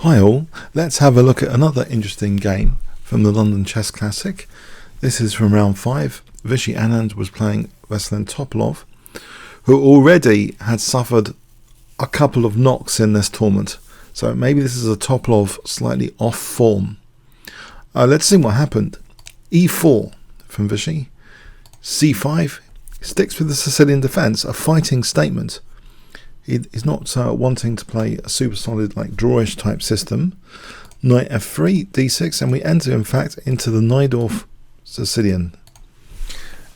Hi all, let's have a look at another interesting game from the London Chess Classic. This is from round 5. Vishy Anand was playing Veselin Topalov, who already had suffered a couple of knocks in this tournament. So maybe this is a Topalov slightly off form. Let's see what happened. E4 from Vishy. C5 sticks with the Sicilian defence, a fighting statement. He's not wanting to play a super solid like drawish type system. Knight f3, d6, and we enter in fact into the Najdorf Sicilian.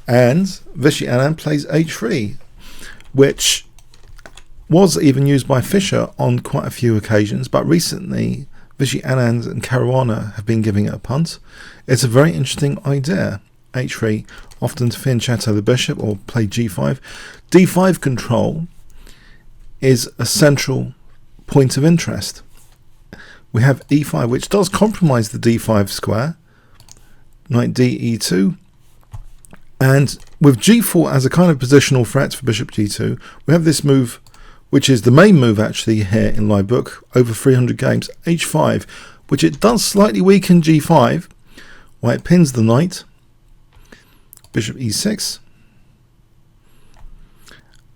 And Vishy Anand plays h3, which was even used by Fischer on quite a few occasions, but recently Vishy Anand and Caruana have been giving it a punt. It's a very interesting idea. h3, often to fianchetto the bishop or play g5. d5 control is a central point of interest. We have e5, which does compromise the d5 square. Knight d e2. And with g4 as a kind of positional threat for bishop g2, we have this move, which is the main move actually here in live book, over 300 games, h5, which it does slightly weaken g5, while it pins the knight. Bishop e6.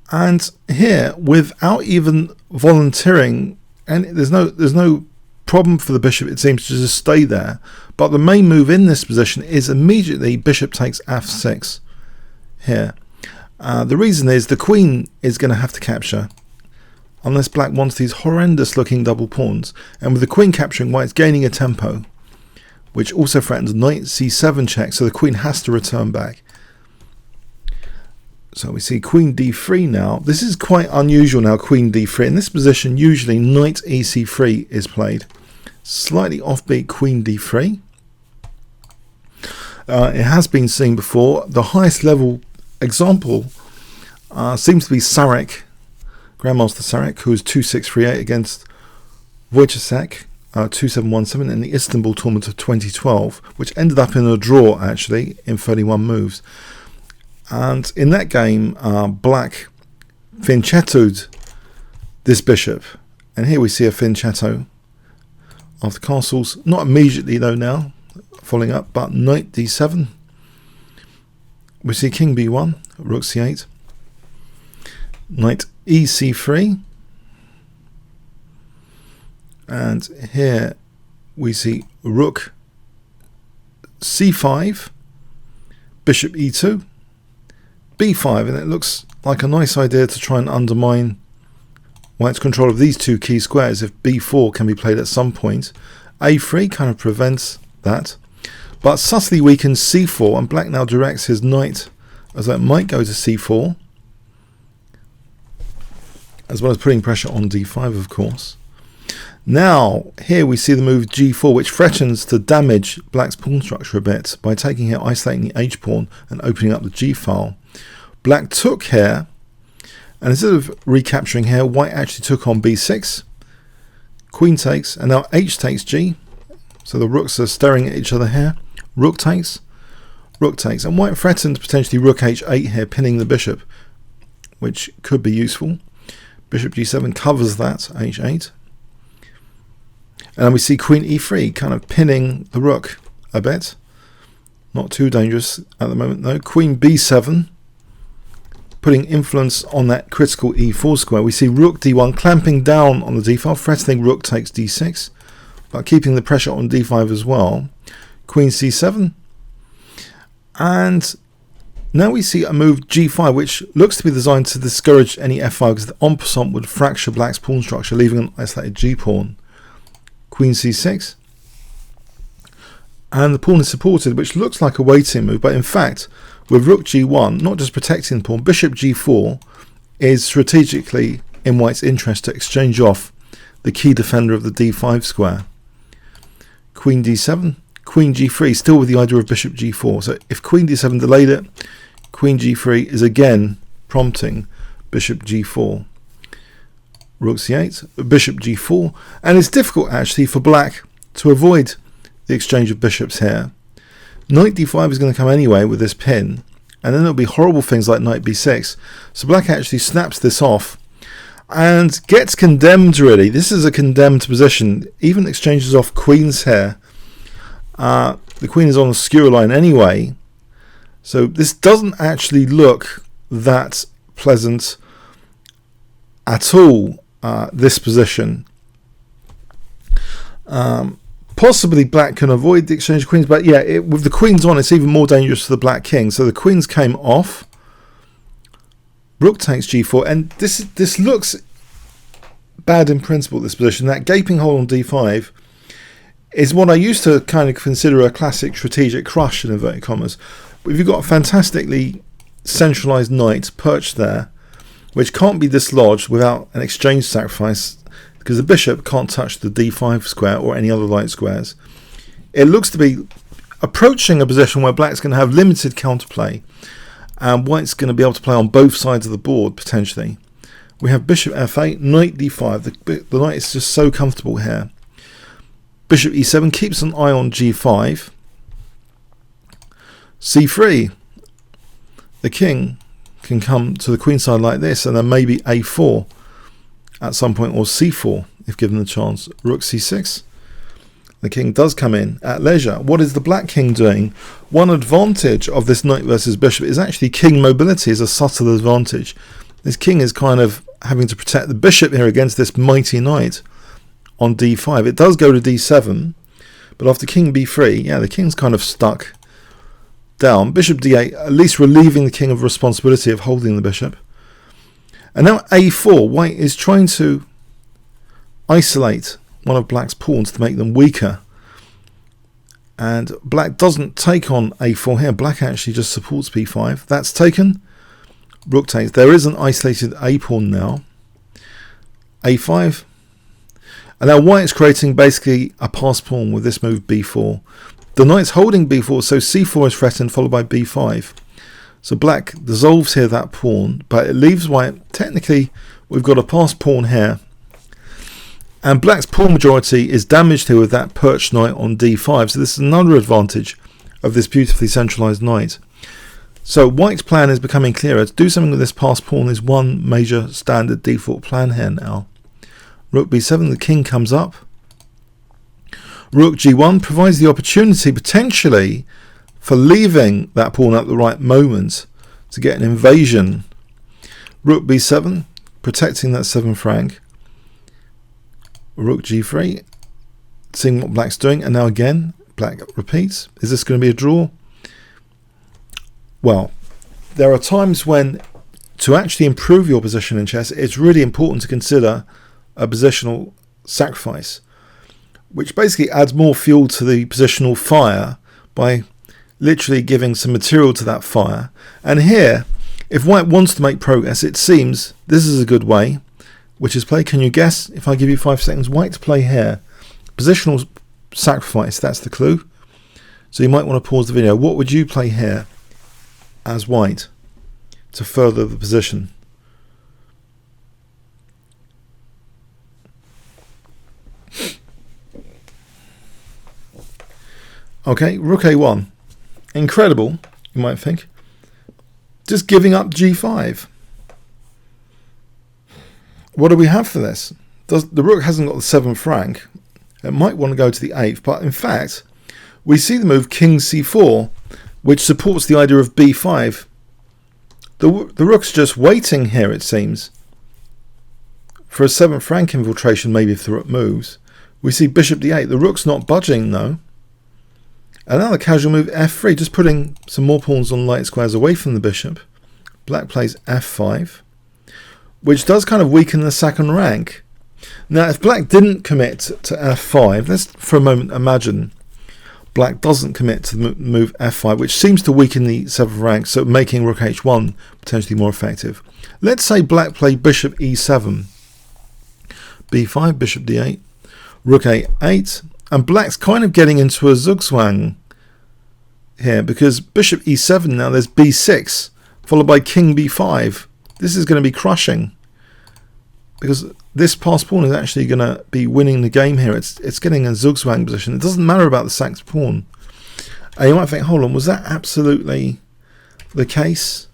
And here, without even volunteering, and there's no problem for the bishop, it seems to just stay there. But the main move in this position is immediately bishop takes f6 here. The reason is the queen is going to have to capture, unless black wants these horrendous looking double pawns. And with the queen capturing, white's gaining a tempo, which also threatens knight c7 check, so the queen has to return back. So we see queen d3 now. This is quite unusual now, queen d3. In this position, usually knight ec3 is played. Slightly offbeat queen d3. It has been seen before. The highest level example seems to be Sarek, Grandmaster Sarek, who was 2638 against Wojciech 2717 in the Istanbul tournament of 2012, which ended up in a draw actually in 31 moves. And in that game, black fianchettoed this bishop. And here we see a fianchetto after castles. Not immediately though now, following up, but knight d7. We see king b1, rook c8. Knight ec3. And here we see rook c5, bishop e2. b5, and it looks like a nice idea to try and undermine white's control of these two key squares if b4 can be played at some point. a3 kind of prevents that, but subtly weakens c4, and black now directs his knight as though it might go to c4, as well as putting pressure on d5 of course. Now here we see the move g4, which threatens to damage black's pawn structure a bit by taking here, isolating the h pawn and opening up the g file. Black took here, and instead of recapturing here, white actually took on b6. Queen takes, and now h takes g. So the rooks are staring at each other here. Rook takes, and white threatened potentially rook h8 here, pinning the bishop, which could be useful. Bishop g7 covers that, h8. And then we see queen e3 kind of pinning the rook a bit. Not too dangerous at the moment though. Queen b7, putting influence on that critical e4 square. We see rook d1 clamping down on the d file, threatening rook takes d6, but keeping the pressure on d5 as well. Queen c7. And now we see a move g5, which looks to be designed to discourage any f5, because the en passant would fracture black's pawn structure, leaving an isolated g-pawn. Queen c6. And the pawn is supported, which looks like a waiting move, but in fact, with rook g1, not just protecting the pawn, bishop g4 is strategically in white's interest to exchange off the key defender of the d5 square. Queen d7, queen g3, still with the idea of bishop g4. So if queen d7 delayed it, queen g3 is again prompting bishop g4. Rook c8, bishop g4, and it's difficult actually for black to avoid the exchange of bishops here. Knight d5 is going to come anyway with this pin, and then there'll be horrible things like knight b6. So black actually snaps this off, and gets condemned really. This is a condemned position. Even exchanges off queens here. The queen is on a skewer line anyway, so this doesn't actually look that pleasant at all, this position. Possibly black can avoid the exchange of queens, but yeah, with the queens on, it's even more dangerous for the black king. So the queens came off. Rook takes g4, and this looks bad in principle, this position. That gaping hole on d5 is what I used to kind of consider a classic strategic crush in inverted commas. But if you've got a fantastically centralized knight perched there, which can't be dislodged without an exchange sacrifice, because the bishop can't touch the d5 square or any other light squares, it looks to be approaching a position where black's going to have limited counterplay, and white's going to be able to play on both sides of the board potentially. We have bishop f8, knight d5. The knight is just so comfortable here. Bishop e7 keeps an eye on g5. c3. The king can come to the queen side like this, and then maybe a4 at some point, or c4 if given the chance. Rook c6. The king does come in at leisure. What is the black king doing? One advantage of this knight versus bishop is actually king mobility is a subtle advantage. This king is kind of having to protect the bishop here against this mighty knight on d5. It does go to d7, but after king b3, yeah, the king's kind of stuck down. Bishop d8, at least relieving the king of responsibility of holding the bishop. And now a4, white is trying to isolate one of black's pawns to make them weaker. And black doesn't take on a4 here. Black actually just supports b5. That's taken. Rook takes. There is an isolated a pawn now. a5. And now white is creating basically a pass pawn with this move b4. The knight's holding b4, so c4 is threatened, followed by b5. So black dissolves here that pawn, but it leaves white. Technically, we've got a pass pawn here. And black's pawn majority is damaged here with that perched knight on d5. So this is another advantage of this beautifully centralized knight. So white's plan is becoming clearer. To do something with this pass pawn is one major standard default plan here now. Rook b7, the king comes up. Rook g1 provides the opportunity potentially for leaving that pawn at the right moment to get an invasion. Rook b7, protecting that 7th rank. Rook g3, seeing what black's doing, and now again black repeats. Is this going to be a draw? Well, there are times when to actually improve your position in chess, it's really important to consider a positional sacrifice, which basically adds more fuel to the positional fire by literally giving some material to that fire. And here, if white wants to make progress, it seems this is a good way, which is play. Can you guess, if I give you 5 seconds, white to play here? Positional sacrifice, that's the clue. So you might want to pause the video. What would you play here as white to further the position? Okay, rook a1. Incredible, you might think. Just giving up g5. What do we have for this? The rook hasn't got the 7th rank. It might want to go to the 8th, but in fact, we see the move king c4, which supports the idea of b5. The rook's just waiting here, it seems, for a 7th rank infiltration, maybe if the rook moves. We see bishop d8. The rook's not budging, though. Another casual move, f3, just putting some more pawns on light squares away from the bishop. Black plays f5, which does kind of weaken the 2nd rank. Now, if black didn't commit to f5, let's for a moment imagine black doesn't commit to the move f5, which seems to weaken the 7th rank, so making rook h1 potentially more effective. Let's say black played bishop e7, b5, bishop d8, rook a8, and black's kind of getting into a zugzwang here, because bishop e7 now, there's b6, followed by king b5. This is going to be crushing, because this pass pawn is actually going to be winning the game here. It's getting a zugzwang position. It doesn't matter about the sacked pawn. And you might think, hold on, was that absolutely the case?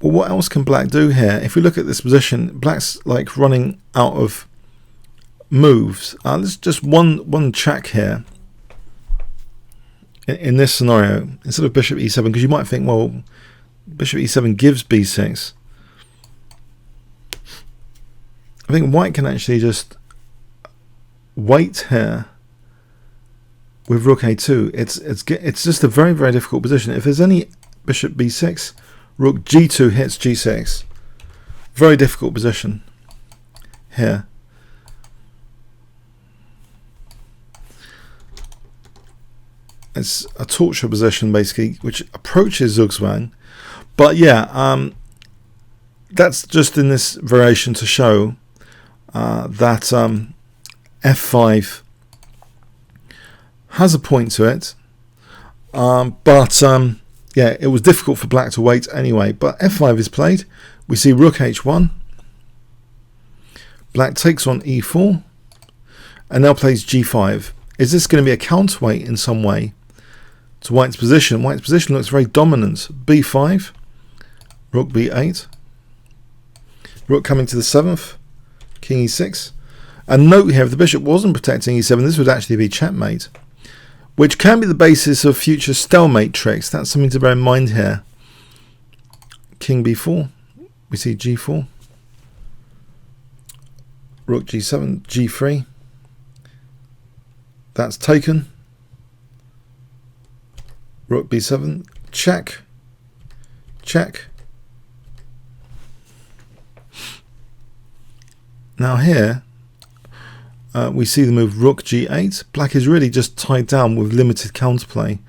Well, well, what else can black do here? If we look at this position, black's like running out of moves. Let's just one check here. In this scenario, instead of bishop e7, because you might think, well, bishop e7 gives b6. I think white can actually just wait here with rook a2. It's just a very, very difficult position. If there's any bishop b6, rook g2 hits g6. Very difficult position here. It's a torture position basically, which approaches Zugzwang. But yeah, that's just in this variation to show that f5 has a point to it. Yeah, it was difficult for black to wait anyway. But f5 is played. We see rook h1. Black takes on e4 and now plays g5. Is this going to be a counterweight in some way to white's position? White's position looks very dominant. b5, rook b8, rook coming to the 7th, king e6. And note here, if the bishop wasn't protecting e7, this would actually be checkmate, which can be the basis of future stalemate tricks. That's something to bear in mind here. King b4, we see g4, rook g7, g3. That's taken. Rook b7, check, check. Now here we see the move rook g8. Black is really just tied down with limited counterplay.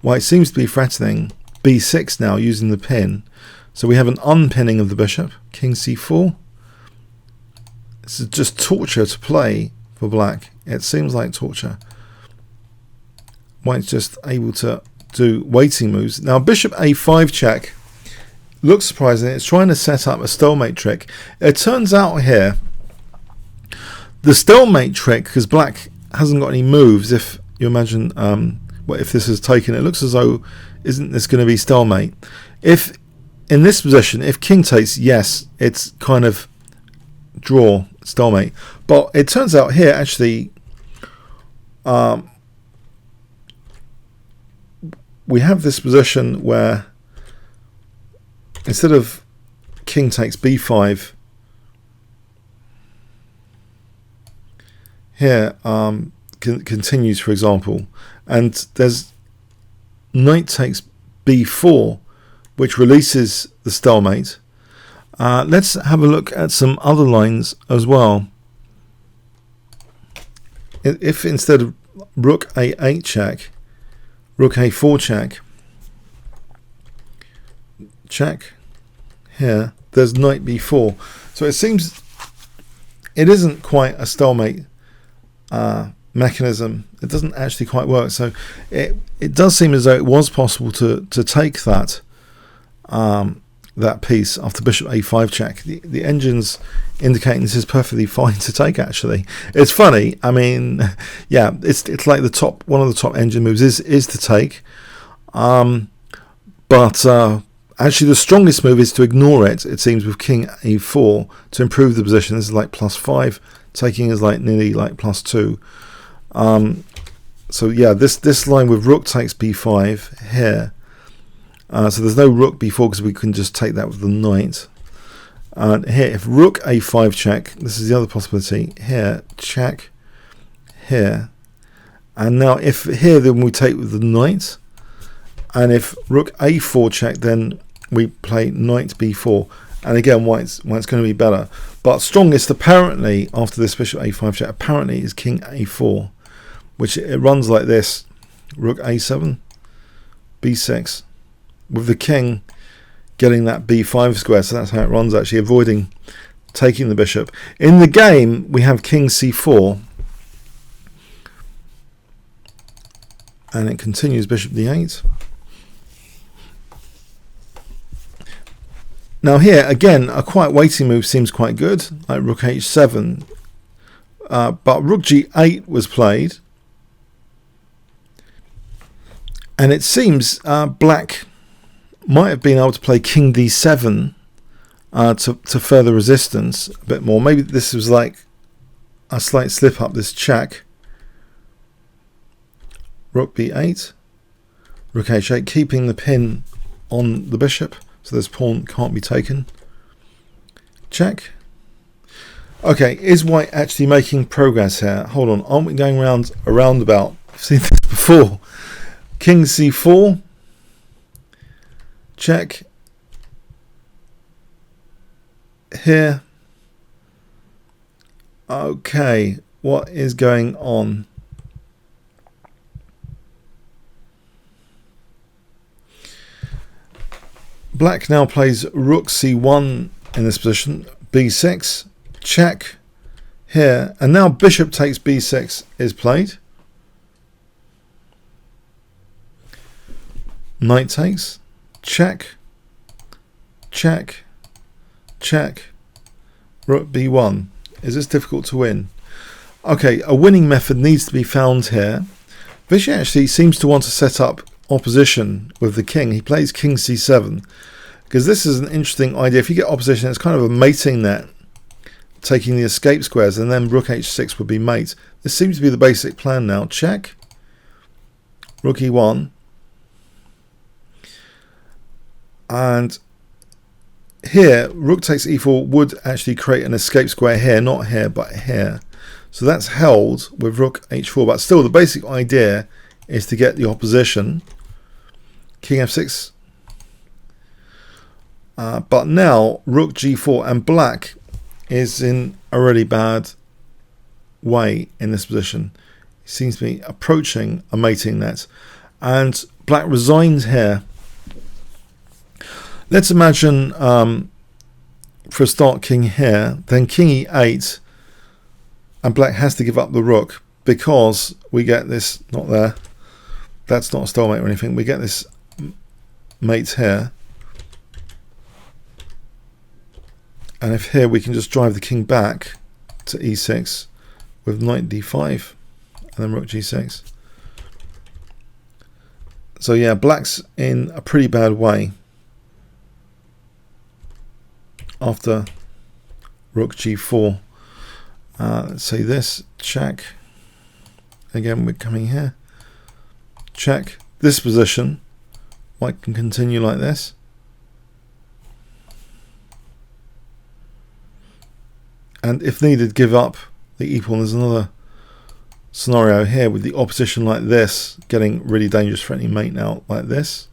White seems to be threatening b6 now using the pin. So we have an unpinning of the bishop. King c4. This is just torture to play for black. It seems like torture. White's just able to do waiting moves. Now bishop a5 check looks surprising. It's trying to set up a stalemate trick. It turns out here the stalemate trick, because black hasn't got any moves, if you imagine what if this is taken, it looks as though isn't this going to be stalemate. If in this position, if king takes, yes, it's kind of draw, stalemate. But it turns out here actually we have this position where instead of king takes b5, here continues, for example, and there's knight takes b4, which releases the stalemate. Let's have a look at some other lines as well. If instead of rook a8 check, rook a4 check, check here, there's knight b4. So it seems it isn't quite a stalemate mechanism. It doesn't actually quite work. So it does seem as though it was possible to take that that piece after bishop a5 check. The engine's indicating this is perfectly fine to take. Actually, it's funny. I mean, yeah, it's like the top, one of the top engine moves is to take, but actually the strongest move is to ignore it. It seems with king a4 to improve the position. This is like +5. Taking is like nearly like +2. So yeah, this line with rook takes b5 here. So there's no rook b4 because we can just take that with the knight. Here, if rook a5 check, this is the other possibility. Here, check. Here, and now if here, then we take with the knight. And if rook a4 check, then we play knight b4. And again, white's going to be better. But strongest apparently after this bishop a5 check apparently is king a4, which it runs like this: rook a7, b6, with the king getting that b5 square. So that's how it runs, actually avoiding taking the bishop. In the game we have king c4, and it continues bishop d8. Now here, again, a quite waiting move seems quite good, like rook h7, but rook g8 was played, and it seems black might have been able to play king d7 to further resistance a bit more. Maybe this was like a slight slip up, this check. Rook b8, rook h8, keeping the pin on the bishop, so this pawn can't be taken. Check. Okay, is white actually making progress here? Hold on, aren't we going around a roundabout? I've seen this before. King c4, check. Here. Okay, what is going on? Black now plays rook c1 in this position, b6, check here, and now bishop takes b6 is played. Knight takes, check, check, check, rook b1. Is this difficult to win? Okay, a winning method needs to be found here. Vishy actually seems to want to set up opposition with the king. He plays king c7 because this is an interesting idea. If you get opposition, it's kind of a mating net, taking the escape squares, and then rook h6 would be mate. This seems to be the basic plan now. Check, rook e1, and here rook takes e4 would actually create an escape square here, not here but here. So that's held with rook h4, but still the basic idea is to get the opposition. King f6, but now rook g4, and black is in a really bad way in this position. He seems to be approaching a mating net, and black resigns here. Let's imagine for a start king here, then king e8, and black has to give up the rook because we get this, not there, that's not a stalemate or anything, we get this mate here, and if here we can just drive the king back to e6 with knight d5 and then rook g6. So yeah, black's in a pretty bad way after rook g4. Let's say this, check. Again, we're coming here, check. This position, white can continue like this. And if needed, give up the e pawn. There's another scenario here with the opposition like this, getting really dangerous for any mate now, like this.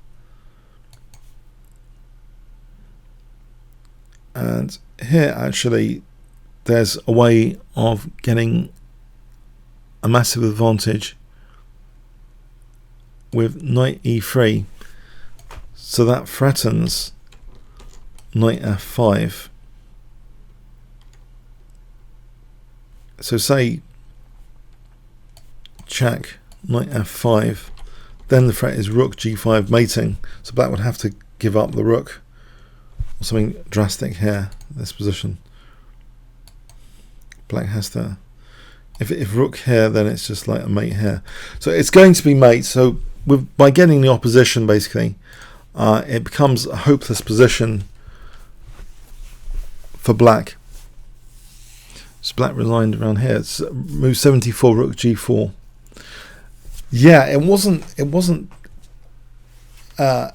And here actually there's a way of getting a massive advantage with knight e3, so that threatens knight f5. So say check, knight f5, then the threat is rook g5 mating, so black would have to give up the rook or something drastic here, this position. Black has to, if rook here, then it's just like a mate here. So it's going to be mate. So by getting the opposition, basically, it becomes a hopeless position for black. So black resigned around here. It's move 74, rook g4. Yeah, it wasn't a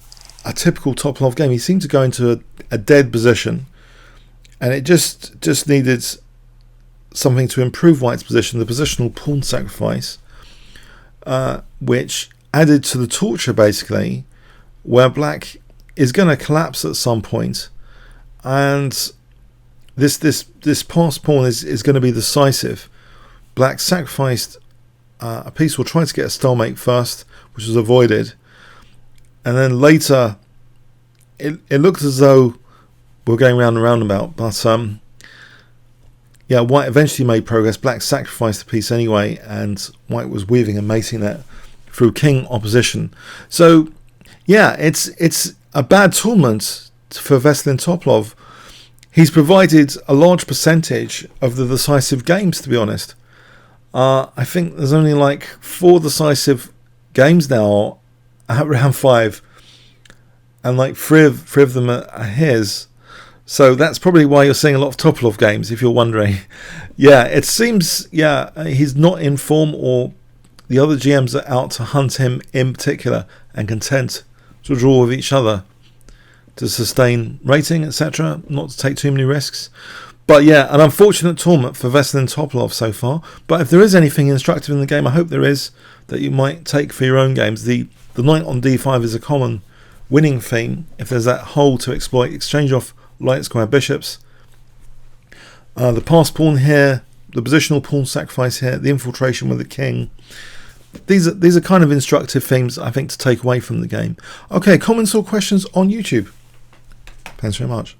typical Topalov game. He seemed to go into a dead position, and it just needed something to improve white's position, the positional pawn sacrifice, which added to the torture, basically, where black is going to collapse at some point, and this passed pawn is going to be decisive. Black sacrificed a piece, or tried to get a stalemate first, which was avoided, and then later it looked as though we were going round and roundabout, but yeah, white eventually made progress. Black sacrificed the piece anyway, and white was weaving and mating that through king opposition. So yeah, it's a bad tournament for Veselin Topalov. He's provided a large percentage of the decisive games, to be honest. I think there's only like 4 decisive games now at round 5, and like three of them are his. So that's probably why you're seeing a lot of Topalov games, if you're wondering. Yeah, it seems, he's not in form, or the other GMs are out to hunt him in particular and content to draw with each other to sustain rating, etc., not to take too many risks. But yeah, an unfortunate tournament for Veselin Topalov so far. But if there is anything instructive in the game, I hope there is, that you might take for your own games. The knight on d5 is a common winning theme. If there's that hole to exploit, exchange off light square bishops. The pass pawn here, the positional pawn sacrifice here, the infiltration with the king. These are kind of instructive themes, I think, to take away from the game. Okay, comments or questions on YouTube? Thanks very much.